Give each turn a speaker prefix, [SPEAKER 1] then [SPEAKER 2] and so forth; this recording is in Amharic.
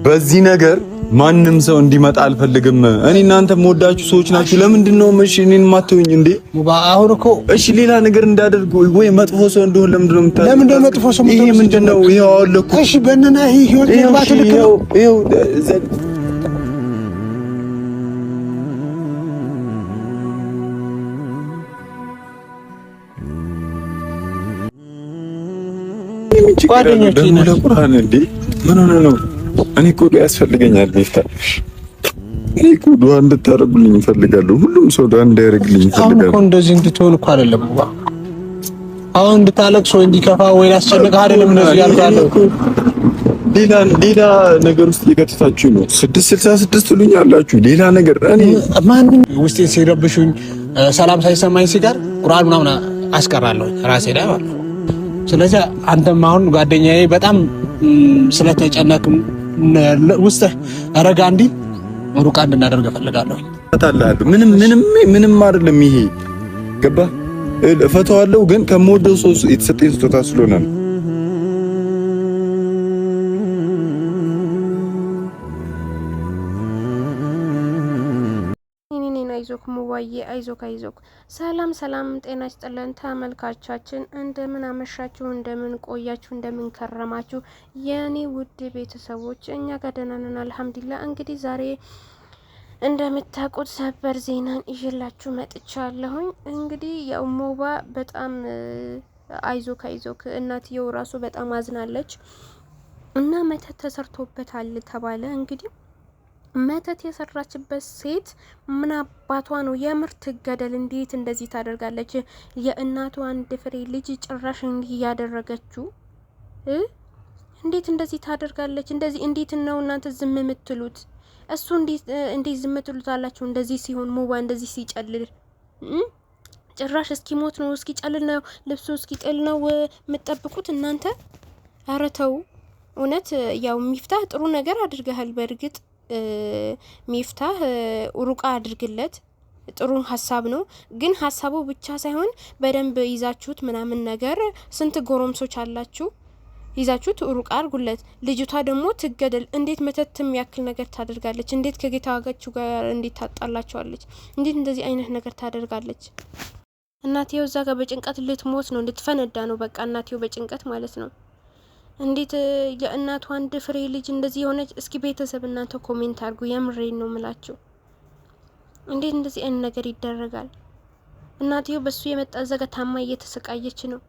[SPEAKER 1] በዚህ ነገር ማንም ሰው እንዲመጣ አልፈልግም። እኔ እናንተ የምወዳችሁ ሰዎች ናችሁ። ለምንድን ነው እሺ እኔን ማተውኝ እንዴ?
[SPEAKER 2] አሁን እኮ
[SPEAKER 1] እሺ ሌላ ነገር እንዳደርግ ወይ መጥፎ ሰው እንደሆነ ለምንድን ነው የምታደርገው?
[SPEAKER 2] ለምንድን ነው መጥፎ ሰው
[SPEAKER 1] ይሄ ምንድን ነው? ይሄው አለኩ።
[SPEAKER 2] እሺ በእነና ይሄ ህይወት መግባት ልክ ነው።
[SPEAKER 1] ይሄው
[SPEAKER 2] ጓደኞቼ
[SPEAKER 1] ነው ለቁርአን እንዴ? ምን ሆነ ነው? እኔ እኮ ዱዓ ያስፈልገኛል ሚፍታሽ። እኔ እኮ ዱዓ እንድታረጉልኝ እፈልጋለሁ። ሁሉም ሰው ዱዓ እንዲያደርግልኝ እፈልጋለሁ።
[SPEAKER 2] አሁን እኮ እንደዚህ እንድትሆን እኮ አይደለም። አሁን እንድታለቅስ ወይ እንዲከፋ ወይ ላስጨንቅህ አይደለም እንደዚህ ያልካለሁ።
[SPEAKER 1] ሌላ ነገር ውስጥ እየከተታችሁ ነው። 666 ትሉኛላችሁ። ሌላ ነገር እኔ
[SPEAKER 2] ማንንም ውስጤን ሲረብሹኝ ሰላም ሳይሰማኝ ሲቀር ቁርአን ምናምን አስቀራለሁ ራሴ ላይ ማለት ነው። ስለዚህ አንተም አሁን ጓደኛዬ በጣም ስለተጨነቅም ውስጥ ረጋ እንዲል ሩቃ እንድናደርግ እፈልጋለሁ።
[SPEAKER 1] ምንም አይደለም። ይሄ ገባ እፈተዋለሁ፣ ግን ከምወደው ሰው የተሰጠኝ ስጦታ ስለሆነ ነው።
[SPEAKER 3] አይዞክ ሙባዬ አይዞክ። ሰላም ጤና ይስጥልን ተመልካቻችን፣ እንደምን አመሻችሁ፣ እንደምን ቆያችሁ፣ እንደምን ከረማችሁ የኔ ውድ ቤተሰቦች? እኛ ጋር ደህና ነን አልሐምዱሊላህ። እንግዲህ ዛሬ እንደምታውቁት ሰበር ዜናን ይዤላችሁ መጥቻለሁኝ። እንግዲህ ያው ሙባ በጣም አይዞክ እናትየው ራሱ በጣም አዝናለች እና መተት ተሰርቶበታል ተባለ። እንግዲህ መተት የሰራችበት ሴት ምን አባቷ ነው? የምር ትገደል። እንዴት እንደዚህ ታደርጋለች? የእናቷ አንድ ፍሬ ልጅ ጭራሽ እንዲህ ያደረገችው እንዴት እንደዚህ ታደርጋለች? እንደዚህ እንዴት ነው እናንተ ዝም የምትሉት? እሱ እንዴት ዝም ትሉታላችሁ? እንደዚህ ሲሆን ሙባ እንደዚህ ሲጨልል ጭራሽ እስኪ ሞት ነው እስኪ ጨልል ነው ልብሱ እስኪ ጥል ነው የምትጠብቁት እናንተ? ኧረ ተው። እውነት ያው ሚፍታህ ጥሩ ነገር አድርገሃል። በእርግጥ ሚፍታህ ሩቃ አድርግለት፣ ጥሩ ሀሳብ ነው። ግን ሀሳቡ ብቻ ሳይሆን በደንብ ይዛችሁት ምናምን ነገር ስንት ጎረምሶች አላችሁ፣ ይዛችሁት ሩቃ አድርጉለት። ልጅቷ ደግሞ ትገደል። እንዴት መተት የሚያክል ነገር ታደርጋለች? እንዴት ከጌታ ዋጋችሁ ጋር እንዴት ታጣላችኋለች? እንዴት እንደዚህ አይነት ነገር ታደርጋለች? እናትየው እዛ ጋር በጭንቀት ልትሞት ነው፣ ልትፈነዳ ነው። በቃ እናትየው በጭንቀት ማለት ነው። እንዴት የእናቷ አንድ ፍሬ ልጅ እንደዚህ የሆነች? እስኪ ቤተሰብ እናንተ ኮሜንት አድርጉ። የምሬን ነው ምላችሁ። እንዴት እንደዚህ አይነት ነገር ይደረጋል? እናትየው በሱ የመጣ ዘጋ ታማ እየተሰቃየች ነው።